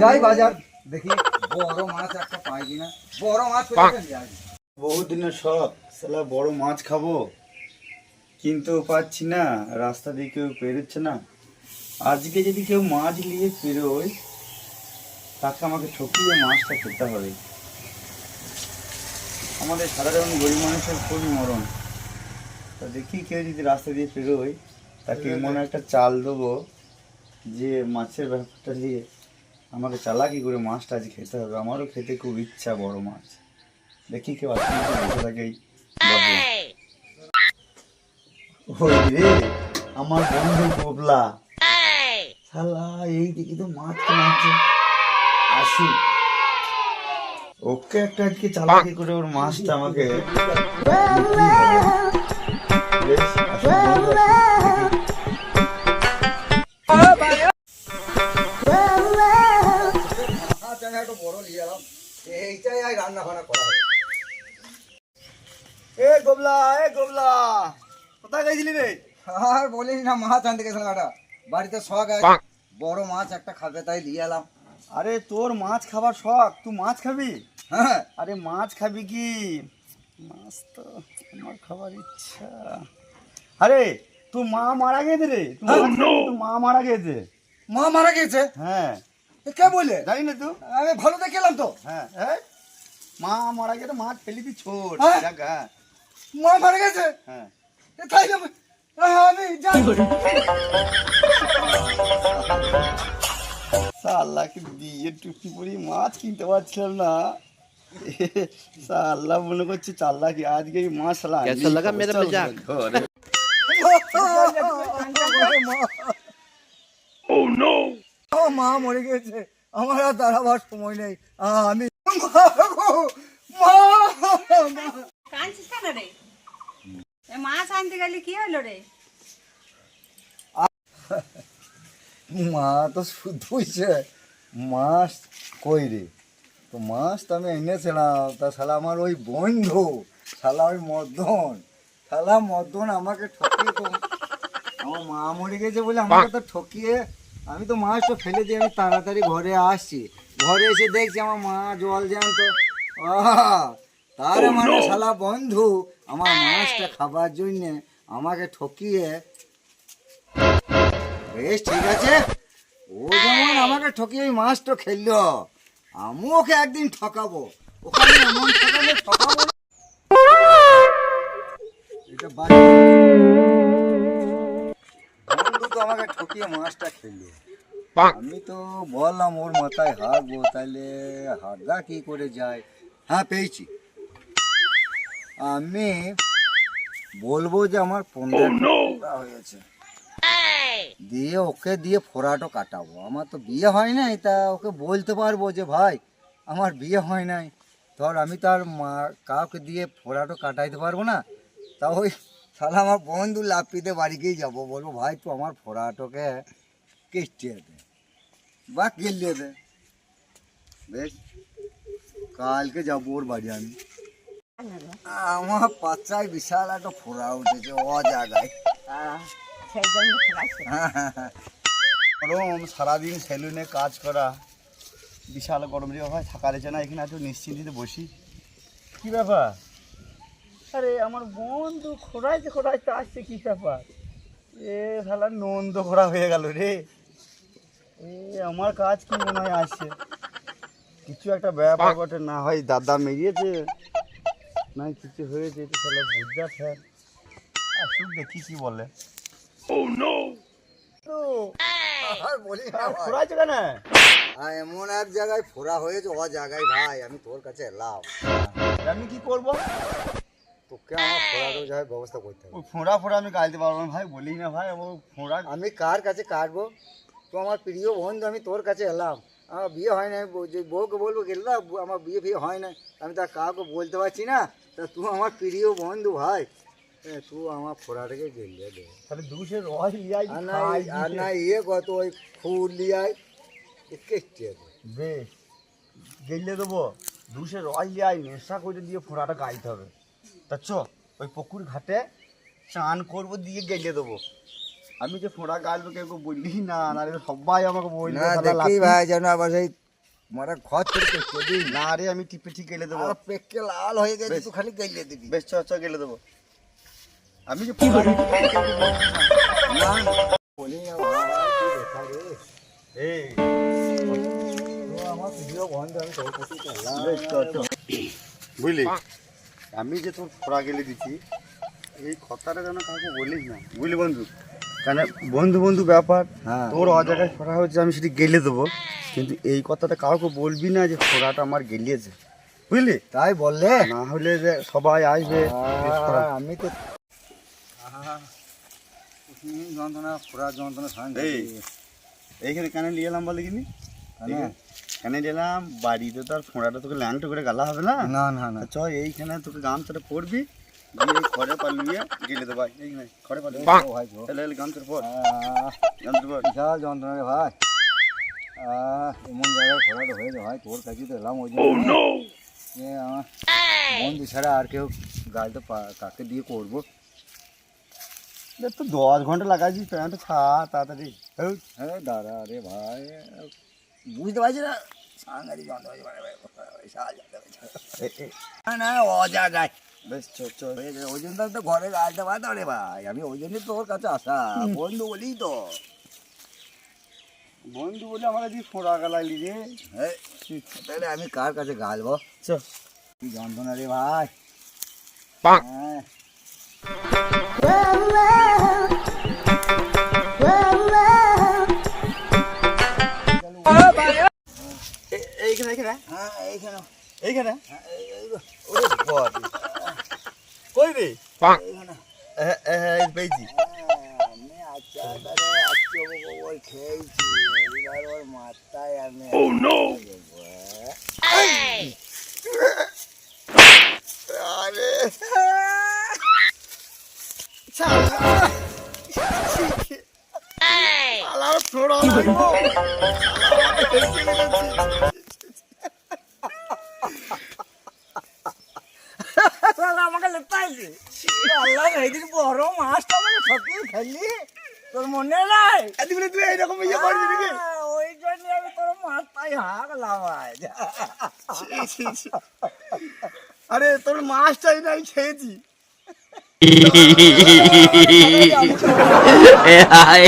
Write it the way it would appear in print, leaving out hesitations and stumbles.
যাই বাজার দেখি বড় মাছ একটা পাই কিনা। বড় মাছ পেলে যাই। বহুদিনের শখ, সালা বড় মাছ খাবো কিন্তু পাচ্ছি না, রাস্তা দিয়ে কেউ পেরোচ্ছে না। আজকে যদি কেউ মাছ নিয়ে পেরোয় তাকে আমাকে ঠকিয়ে মাছটা খেতে হবে। আমাদের সাধারণ গরিব মানুষের খুবই মরণ। তা দেখি কেউ যদি রাস্তা দিয়ে পেরোয় তাকে এমন একটা চাল দেবো যে মাছের ব্যাপারটা দিয়ে আমাকে চালাকি করে মাছটা আজ খেতে হবে। আমারও খেতে খুব ইচ্ছা বড় মাছ। দেখি কেউ আসলে বসে থাকেই বদলা। ওই রে আমার বন্ধু গোবলা, শালা এই দেখি তো মাছ কেনাচ্ছে। আসু ওকে একটা আজকে চালাকি করে ওর মাছটা আমাকে বেশ আসুন বন্ধু, আসুন। মাছ আমি একটা বড় নিয়ে এলাম, এইটাই আর রান্না বান্না করা হবে। এ গোবলা, এ গোবলা, কোথায় গেছিলি রে? আর বলিস না, মাছ আনতে গেছিলাম একটা, বাড়িতে শখ আছে বড় মাছ একটা খাবে তাই নিয়ে এলাম। আরে তোর মাছ খাবার শখ, তুই মাছ খাবি? হ্যাঁ আরে মাছ খাবি কি? মাছ তো আমার খাবার ইচ্ছা। আরে তোর মা মারা গেছে রে, তোর মা মারা গেছে। মা মারা গেছে? হ্যাঁ। এ কে বলে? জানি না তুই? আমি ভালো দেখে এলাম তো। হ্যাঁ হ্যাঁ, মা মারা গেছে, মাছ ফেলি দি ছোট হ্যাঁ? জায়গা। মা মারা গেছে? হ্যাঁ। এ তাই না, আমি যাই। সাল্লাহকে দিয়ে টুকি পরি মাছ কিনতে পারছিলাম না। সাল্লাহ মনে করছে চাল্লা কি আজকে এই মাছ সালা कैसा लगा मेरा मजाक? ঘরে। ও মা মরে গেছে, আমার আর দাঁড়াবার সময় নেই। আমি মা, কাঁদছিস কেন রে? এ মাছ আনতে গেলি কি হলো রে? মা তো শুধুই সে মাছ কই রে, তো মাছ তো আমি এনেছিলাম, তা শালা আমার ওই বন্ধু, শালা ওই মদন আমাকে ঠকিয়ে তো, আমার মা মরে গেছে বলে আমাকে তো ঠকিয়ে, আমি তো মাছটা ফেলে দিয়ে আমি তাড়াতাড়ি ঘরে আসছি। ঘরে এসে দেখছি আমার মা জল জ্যান্ত। তার মানে শালা বন্ধু আমার মাছটা খাবার জন্য আমাকে ঠকিয়ে, বেশ ঠিক আছে, ও যেমন আমাকে ঠকিয়ে ওই মাছটা খেললো, আমি ওকে একদিন ঠকাবো। ওখানে এমন ঠকাবো না। এটা বন্ধু তো আমাকে ঠকিয়ে মাছটা খেললো, আমি তো বললাম ওর মাথায় হারবো, তাইলে হারদা কি করে যায়। হ্যাঁ পেয়েছি, আমি বলবো যে আমার 15 হয়েছে, দিয়ে ওকে দিয়ে ফোড়াটো কাটাবো। আমার তো বিয়ে হয় নাই, তা ওকে বলতে পারবো যে ভাই আমার বিয়ে হয় নাই, ধর আমি তো আর কাউকে দিয়ে ফোড়াটো কাটাইতে পারবো না। তা ওই তাহলে আমার বন্ধু লাপিতে বাড়িকেই যাবো, বলবো ভাই তুই আমার ফোড়াটোকে কেটে দে বা গেলিয়ে দে। বেশ, কালকে যাবো ওর বাড়ি আমি। আমার পাচায় বিশাল একটা ফোড়া উঠেছে ও জায়গায়। সেই জন্য খাইছে। গরম, সারাদিন সেলুনে কাজ করা, বিশাল গরম রে হয়, থাকা রেছে না এখানে, একটু নিশ্চিন্তিতে বসি। কি ব্যাপার? আরে আমার বন্ধু খোড়াইতে আসছে, কি ব্যাপার? এ শালা নন্দ খোড়া হয়ে গেল রে। এ আমার কাজ কি মনে হয় আসছে, কিছু একটা ব্যাপার বটে, না হয় দাদা মেরিয়েছে, না কিছু হয়েছে, এটা শালা বুঝা স্যার। আসুক দেখি কি বলে। আর বলি না ভাই, খোড়াইছে কেন? এমন এক জায়গায় ফোড়া হয়েছে ও জায়গায় ভাই, আমি তোর কাছে এলাম। আমি কি করবো? তোকে আমার ফোড়ারও যাই ব্যবস্থা করতে হবে। ওই ফোঁড়া আমি গাইতে পারবো না ভাই, বলি না ভাই, ও ফোঁড়া। আমি কার কাছে কাটবো? তো আমার প্রিয় বন্ধু, আমি তোর কাছে এলাম, আমার বিয়ে হয় নাই, যে বউকে বলবো গেল না আমার বিয়ে হয় নাই, আমি তা কাউকে বলতে পারছি না। তা তুই আমার প্রিয় বন্ধু ভাই, তুই আমার ফোড়াটাকে গেলে দে। তাহলে দুশের রস লিয়াই আর না ইয়ে কত ওই ফুল লিয়াই কেটে দে। বেশ, গেলে দেবো, দুশের রস লিয়াই নেশা করে দিয়ে ফোঁড়াটা গাইতে হবে। তা চ ওই পুকুর ঘাটে চান করবো, দিয়ে গেলে দেবো। আমি যে ফোঁড়া গাইবো কেউ বললি না, নাহলে সবাই আমাকে বলবে। না দেখি ভাই যেন আবার সেই মারা ঘর থেকে কেটে দিই না রে আমি টিপে ঠিক গেলে দেবো। আর পেকে লাল হয়ে গেছে, তুই খালি গেলে দিবি। বেশ চ চ গেলে দেবো। আমি যে না বলি না ভাই, তুই দেখা রে। এই তো আমার ভিডিও বন্ধ, আমি তোর প্রতি করলাম। বেশ চ চ। বুঝলি, আমি যে তোর ফোড়া গেলে দিচ্ছি এই কথাটা যেন কাউকে বলিস না, বুঝলি বন্ধু? কারণ বন্ধু বন্ধু ব্যাপার, হ্যাঁ। তোর অজায়গায় ফোড়া হচ্ছে আমি সেটি গেলে দেবো, কিন্তু এই কথাটা কাউকে বলবি না যে ফোড়াটা আমার গেলিয়েছে, বুঝলি? তাই বললে? না হলে যে সবাই আসবে আমি তো যন্ত্রণা, ফোড়া যন্ত্রণা সঙ্গে। এই এইখানে কেন নিয়ে এলাম বলে কিনি? কেন এলাম? বাড়িতে তো আর ফোঁড়াটা তোকে ল্যাংটো করে গালা হবে না। না না না, চ এইখানে তোকে গামছাটা পরবি, দিয়ে এই খড়ে পালিয়ে গেলে তো ভাই, এইখানে খড়ে পালিয়ে ভাই গো। তাহলে গামছার পর গামছার পর বিশাল যন্ত্রণা রে ভাই। এমন জায়গায় ফোড়াটা হয়েছে ভাই, তোর কাছে তো এলাম ওই জন্য। আমার বন্ধু ছাড়া আর কেউ গাড়িটা কাকে দিয়ে করবো? তো 10 ঘন্টা লাগাইছিস, প্যান্টটা ছাড় তাড়াতাড়ি। হ্যাঁ দাঁড়া রে ভাই, বুঝতে পারছি না সাংঘাতিক যন্ত্রণা হয়েছে ভাই, বিশাল যন্ত্রণা হয়েছে। না না অজা যায়, বেশ চ চ। ওই জন্য তো ঘরে গাড়িটা বাঁধা রে ভাই, আমি ওই জন্যই তোর কাছে আসা, বন্ধু বলি তো। বন্ধু বলে আমার কাছে ফোঁড়া গালাইলি রে। হ্যাঁ, তাহলে আমি কার কাছে গালবো? চ কি যন্ত্রণা রে ভাই। হ্যাঁ এইখানে এইখানে হ্যাঁ এইখানে এইখানে ওরে বাবা, কই রে? এইখানে পেয়েছি। আমি আচ্ছা তাহলে আজকে ওই খেয়েছি, এবার ওর মাথায় আমি আরে আমাকে লেপাইলি, আল্লাহ এইদিন বড় মাছটা আমাকে ঠকিয়ে খেলি, তোর মনে নাই? তুই এইরকম ইয়ে করবি নাকি? ওই জন্য আমি তোর মাথায় হাঁকলাম আজ। আরে তোর মাছটাই না আমি খেয়েছি। Ay,